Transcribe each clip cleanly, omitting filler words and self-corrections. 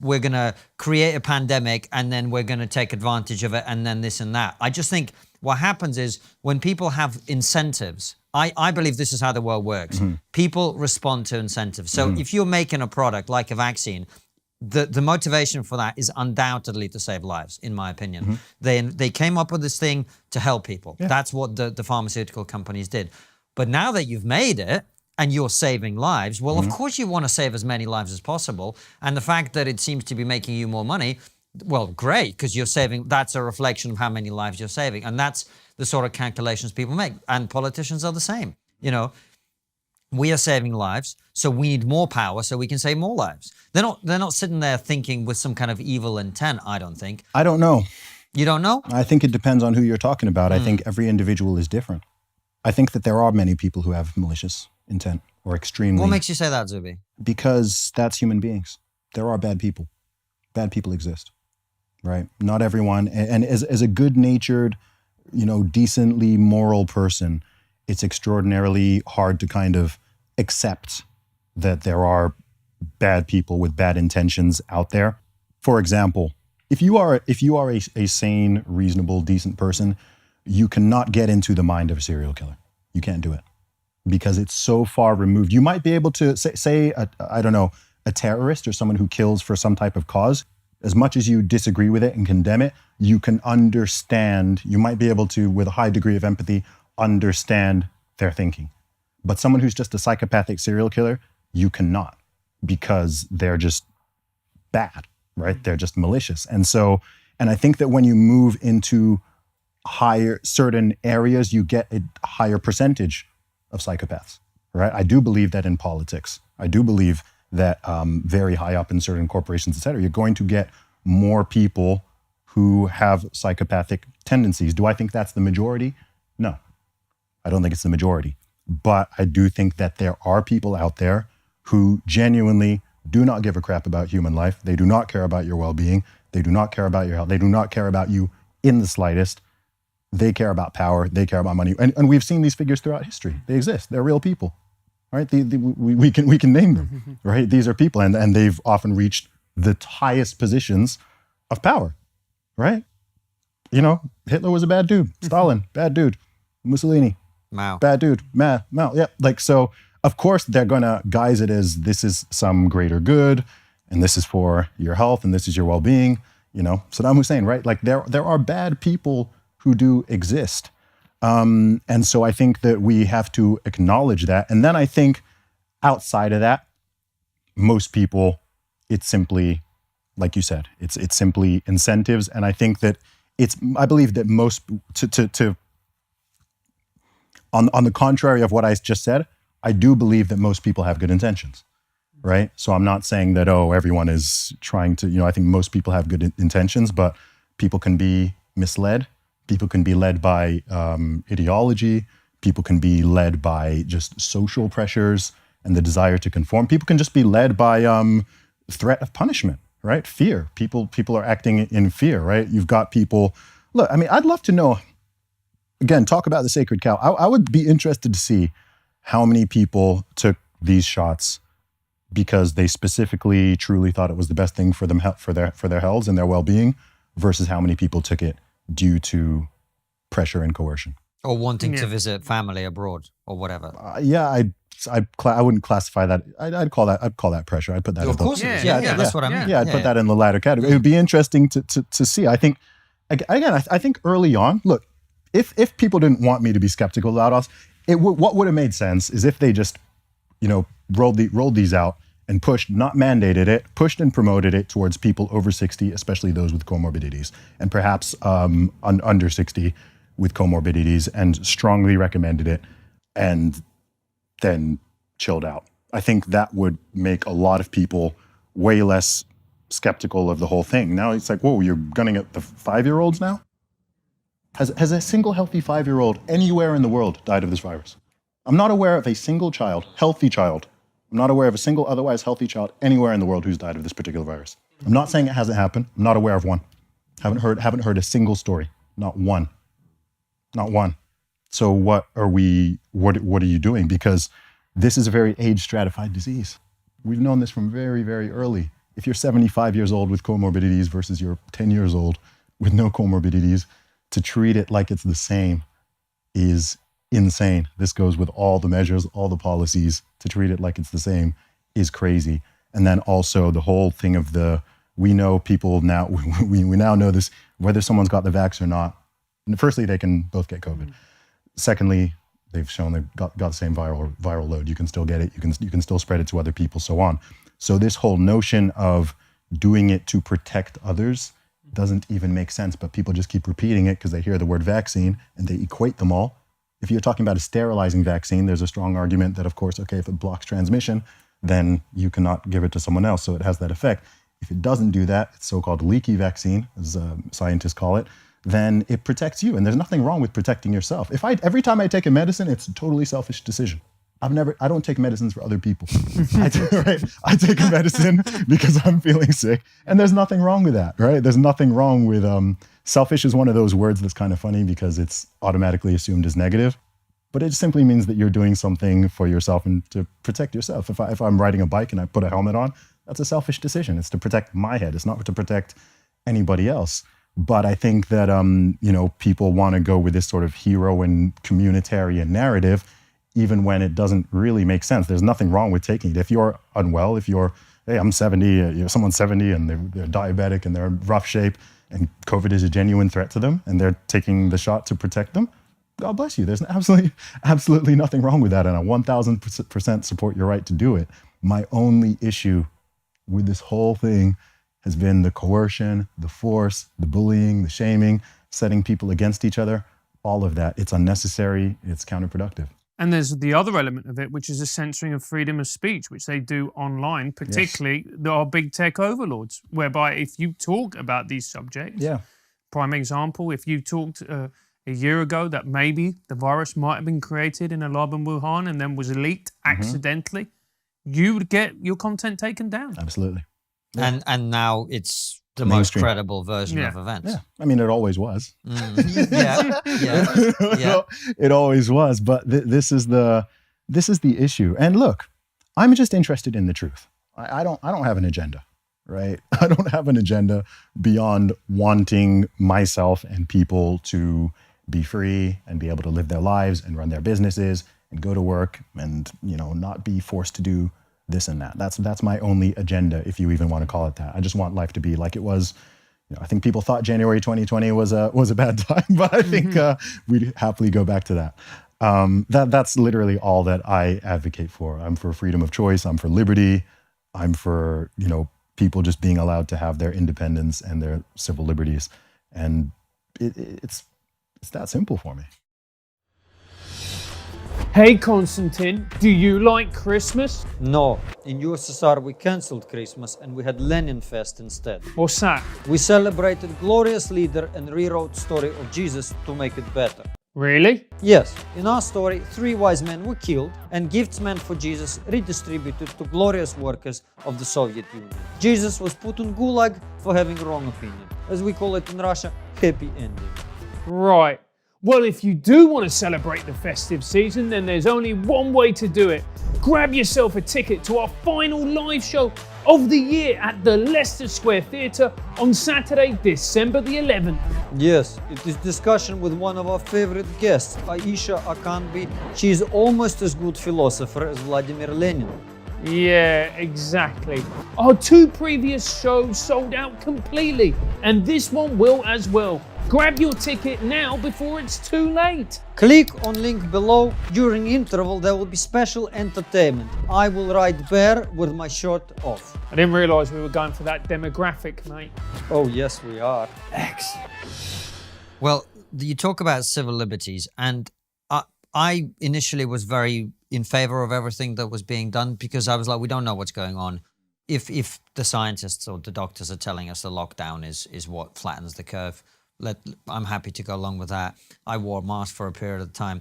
we're going to create a pandemic and then we're going to take advantage of it and then this and that. I just think what happens is when people have incentives, I believe this is how the world works. People respond to incentives. So if you're making a product like a vaccine, the motivation for that is undoubtedly to save lives, in my opinion. They came up with this thing to help people. Yeah. That's what the pharmaceutical companies did. But now that you've made it, and you're saving lives, well, of course you want to save as many lives as possible. And the fact that it seems to be making you more money, well, great, because you're saving, that's a reflection of how many lives you're saving. And that's the sort of calculations people make. And politicians are the same. You know, we are saving lives, so we need more power so we can save more lives. They're not sitting there thinking with some kind of evil intent, I don't think. I don't know. You don't know? I think it depends on who you're talking about. I think every individual is different. I think that there are many people who have malicious intent or extremely... What makes you say that, Zuby? Because that's human beings. There are bad people. Bad people exist, right? Not everyone. And as a good-natured, you know, decently moral person, it's extraordinarily hard to kind of accept that there are bad people with bad intentions out there. For example, if you are a sane, reasonable, decent person, you cannot get into the mind of a serial killer. You can't do it. Because it's so far removed. You might be able to say a terrorist or someone who kills for some type of cause. As much as you disagree with it and condemn it, you can understand, you might be able to, with a high degree of empathy, understand their thinking. But someone who's just a psychopathic serial killer, you cannot, because they're just bad, right? They're just malicious. And I think that when you move into higher certain areas, you get a higher percentage of psychopaths, right? I do believe that in politics. I do believe that very high up in certain corporations, et cetera, you're going to get more people who have psychopathic tendencies. Do I think that's the majority? No, I don't think it's the majority. But I do think that there are people out there who genuinely do not give a crap about human life. They do not care about your well-being. They do not care about your health. They do not care about you in the slightest. They care about power. They care about money. And we've seen these figures throughout history. They exist. They're real people, right? We can name them, right? These are people, and they've often reached the highest positions of power, right? You know, Hitler was a bad dude. Stalin, bad dude. Mussolini, Mao, bad dude. Mao, yeah. Like, so of course they're gonna guise it as this is some greater good, and this is for your health, and this is your well-being. You know, Saddam Hussein, right? Like there are bad people who do exist. And so I think that we have to acknowledge that. And then I think outside of that, most people, it's simply, like you said, it's simply incentives. And I think that I believe that most, on the contrary of what I just said, I do believe that most people have good intentions, right? So I'm not saying that, everyone is trying to, I think most people have good intentions, but people can be misled. People can be led by ideology. People can be led by just social pressures and the desire to conform. People can just be led by threat of punishment, right? Fear. People are acting in fear, right? You've got people. Look, I mean, I'd love to know. Again, talk about the sacred cow. I would be interested to see how many people took these shots because they specifically, truly thought it was the best thing for them, for their health and their well-being, versus how many people took it due to pressure and coercion, or wanting to visit family abroad, or whatever. I wouldn't classify that. I'd call that pressure. I'd put that. Of course, that's what I mean. Yeah, I'd put that in the latter category. It would be interesting to see. I think again, I think early on, look, if people didn't want me to be skeptical about us, what would have made sense is if they just, rolled these out and not mandated it, pushed and promoted it towards people over 60, especially those with comorbidities, and perhaps under 60 with comorbidities, and strongly recommended it, and then chilled out. I think that would make a lot of people way less skeptical of the whole thing. Now it's like, whoa, you're gunning at the 5-year-olds now? Has a single healthy 5-year-old anywhere in the world died of this virus? I'm not aware of a single healthy child. I'm not aware of a single otherwise healthy child anywhere in the world who's died of this particular virus. I'm not saying it hasn't happened. I'm not aware of one. Haven't heard a single story. Not one. Not one. So what are you doing? Because this is a very age stratified disease. We've known this from very, very early. if you're 75 years old with comorbidities versus you're 10 years old with no comorbidities, to treat it like it's the same is insane. This goes with all the measures, all the policies. To treat it like it's the same is crazy. And then also the whole thing of we know people now, we now know this, whether someone's got the vax or not. Firstly, they can both get COVID. Secondly, they've shown they've got the same viral load. You can still get it. You can still spread it to other people, so on. So this whole notion of doing it to protect others doesn't even make sense, but people just keep repeating it because they hear the word vaccine and they equate them all. If you're talking about a sterilizing vaccine, there's a strong argument that, of course, okay, if it blocks transmission, then you cannot give it to someone else, so it has that effect. If it doesn't do that, it's so-called leaky vaccine, as scientists call it, then it protects you. And there's nothing wrong with protecting yourself. Every time I take a medicine, it's a totally selfish decision. I don't take medicines for other people. I take a medicine because I'm feeling sick, and there's nothing wrong with that, right? There's nothing wrong with, selfish is one of those words that's kind of funny because it's automatically assumed as negative, but it simply means that you're doing something for yourself and to protect yourself. If I'm riding a bike and I put a helmet on, that's a selfish decision. It's to protect my head. It's not to protect anybody else. But I think that, people want to go with this sort of hero and communitarian narrative, even when it doesn't really make sense. There's nothing wrong with taking it. If you're unwell, hey, I'm 70, someone's 70 and they're diabetic and they're in rough shape and COVID is a genuine threat to them and they're taking the shot to protect them, God bless you. There's absolutely nothing wrong with that. And I 1000% support your right to do it. My only issue with this whole thing has been the coercion, the force, the bullying, the shaming, setting people against each other, all of that. It's unnecessary, it's counterproductive. And there's the other element of it, which is the censoring of freedom of speech, which they do online, particularly our big tech overlords, whereby if you talk about these subjects, prime example, if you talked a year ago that maybe the virus might have been created in a lab in Wuhan and then was leaked accidentally, you would get your content taken down. Absolutely. Yeah. And now it's the mainstream. most credible version of events. Yeah, I mean, it always was. Yeah. It always was. But this is the issue. And look, I'm just interested in the truth. I don't have an agenda, right? I don't have an agenda beyond wanting myself and people to be free and be able to live their lives and run their businesses and go to work and not be forced to do this and that. That's my only agenda, if you even want to call it that. I just want life to be like it was. I think people thought January 2020 was a bad time, but I think we'd happily go back to that. That's literally all that I advocate for. I'm for freedom of choice. I'm for liberty. I'm for people just being allowed to have their independence and their civil liberties, and it's that simple for me. Hey Konstantin, do you like Christmas? No, in USSR we cancelled Christmas and we had Lenin Fest instead. What's that? We celebrated glorious leader and rewrote story of Jesus to make it better. Really? Yes, in our story, 3 wise men were killed and gifts meant for Jesus redistributed to glorious workers of the Soviet Union. Jesus was put in Gulag for having wrong opinion. As we call it in Russia, happy ending. Right. Well, if you do want to celebrate the festive season, then there's only one way to do it. Grab yourself a ticket to our final live show of the year at the Leicester Square Theatre on Saturday, December the 11th. Yes, it is discussion with one of our favorite guests, Aisha Akanbi. She is almost as good philosopher as Vladimir Lenin. Yeah, exactly. Our 2 previous shows sold out completely, and this one will as well. Grab your ticket now before it's too late. Click on link below. During interval there will be special entertainment. I will ride bear with my shirt off. I didn't realise we were going for that demographic, mate. Oh yes, we are. Excellent. Well, you talk about civil liberties, and I initially was very in favor of everything that was being done because I was like, we don't know what's going on. If the scientists or the doctors are telling us the lockdown is what flattens the curve, I'm happy to go along with that. I wore a mask for a period of time.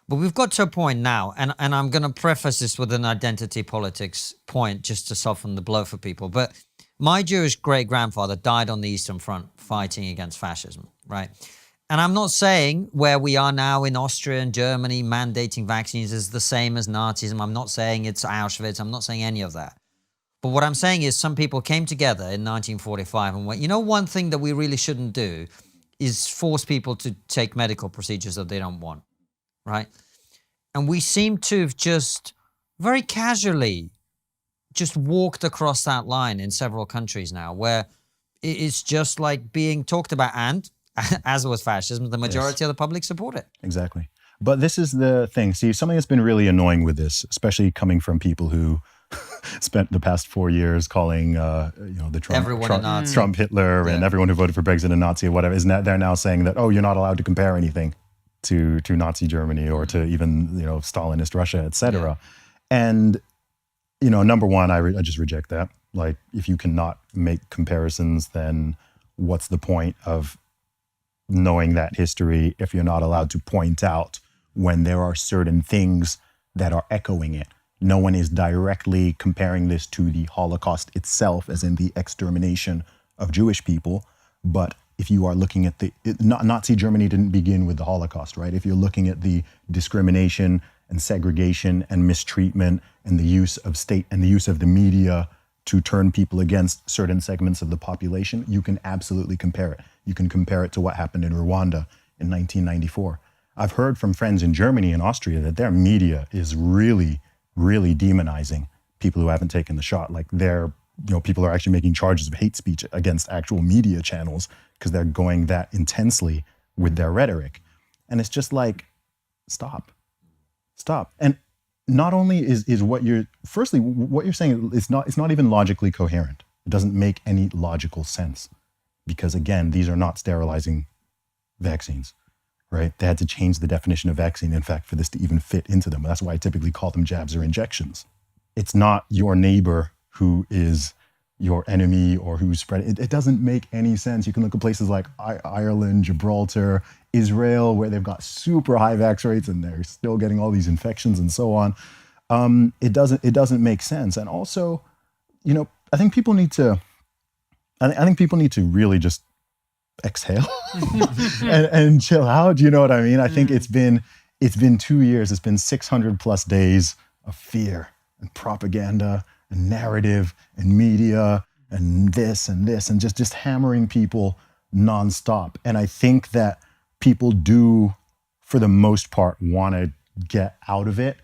But we've got to a point now, and I'm going to preface this with an identity politics point just to soften the blow for people. But my Jewish great-grandfather died on the Eastern Front fighting against fascism, right? And I'm not saying where we are now in Austria and Germany mandating vaccines is the same as Nazism. I'm not saying it's Auschwitz. I'm not saying any of that. But what I'm saying is some people came together in 1945 and went, you know, one thing that we really shouldn't do is force people to take medical procedures that they don't want, right? And we seem to have just very casually just walked across that line in several countries now, where it's just like being talked about, and as was fascism, the majority of the public support it. Exactly. But this is the thing. See, something that's been really annoying with this, especially coming from people who spent the past 4 years calling, the Trump Hitler, and everyone who voted for Brexit a Nazi or whatever, is they're now saying that, oh, you're not allowed to compare anything to Nazi Germany or to even, Stalinist Russia, etc. And, number one, I just reject that. Like, if you cannot make comparisons, then what's the point of knowing that history if you're not allowed to point out when there are certain things that are echoing it? No one is directly comparing this to the Holocaust itself, as in the extermination of Jewish people. But if you are looking at Nazi Germany didn't begin with the Holocaust, right? If you're looking at the discrimination and segregation and mistreatment and the use of state and the use of the media to turn people against certain segments of the population, you can absolutely compare it. You can compare it to what happened in Rwanda in 1994. I've heard from friends in Germany and Austria that their media is really, really demonizing people who haven't taken the shot. Like people are actually making charges of hate speech against actual media channels because they're going that intensely with their rhetoric. And it's just like, stop. And not only is what you're saying, it's not even logically coherent. It doesn't make any logical sense because, again, these are not sterilizing vaccines, right? They had to change the definition of vaccine, in fact, for this to even fit into them. That's why I typically call them jabs or injections. It's not your neighbor who is your enemy or who's spreading. It doesn't make any sense. You can look at places like Ireland, Gibraltar, Israel, where they've got super high vax rates and they're still getting all these infections and so on. It doesn't make sense. And also, I think people need to really just exhale and chill out. You know what I mean? I think it's been 2 years. It's been 600 plus days of fear and propaganda and narrative and media and this and just hammering people nonstop. And I think that people do, for the most part, want to get out of it.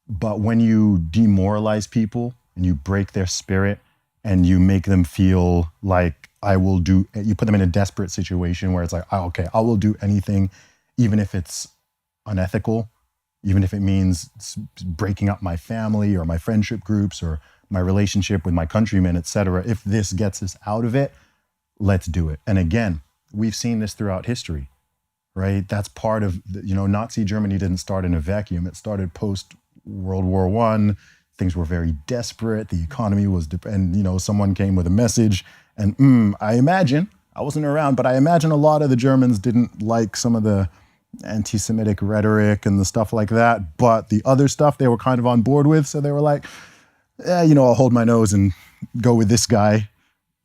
But when you demoralize people and you break their spirit and you make them feel like you put them in a desperate situation where it's like, oh, okay, I will do anything, even if it's unethical, even if it means breaking up my family or my friendship groups or my relationship with my countrymen, etc. If this gets us out of it, let's do it. And again, we've seen this throughout history, right? That's part of, Nazi Germany didn't start in a vacuum. It started post-World War I. Things were very desperate. The economy was, and someone came with a message. And I imagine, I wasn't around, but I imagine a lot of the Germans didn't like some of the anti-Semitic rhetoric and the stuff like that. But the other stuff they were kind of on board with. So they were like, I'll hold my nose and go with this guy,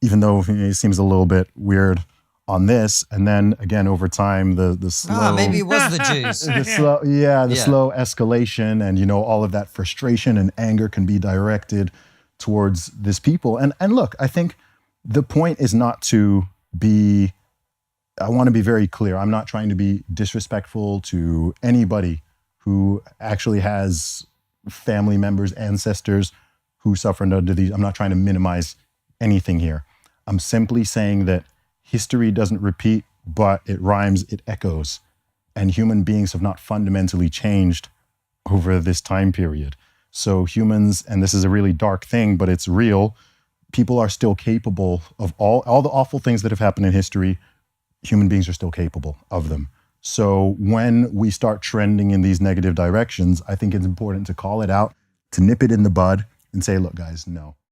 even though he seems a little bit weird on this. And then again, over time, the slow... maybe it was the Jews. Slow escalation and, all of that frustration and anger can be directed towards this people. And look, I think the point is not to be... I want to be very clear. I'm not trying to be disrespectful to anybody who actually has family members, ancestors who suffered under these. I'm not trying to minimize anything here. I'm simply saying that history doesn't repeat, but it rhymes, it echoes. And human beings have not fundamentally changed over this time period. So humans, and this is a really dark thing, but it's real, people are still capable of all the awful things that have happened in history. Human beings are still capable of them. So when we start trending in these negative directions, I think it's important to call it out, to nip it in the bud and say, look, guys, no.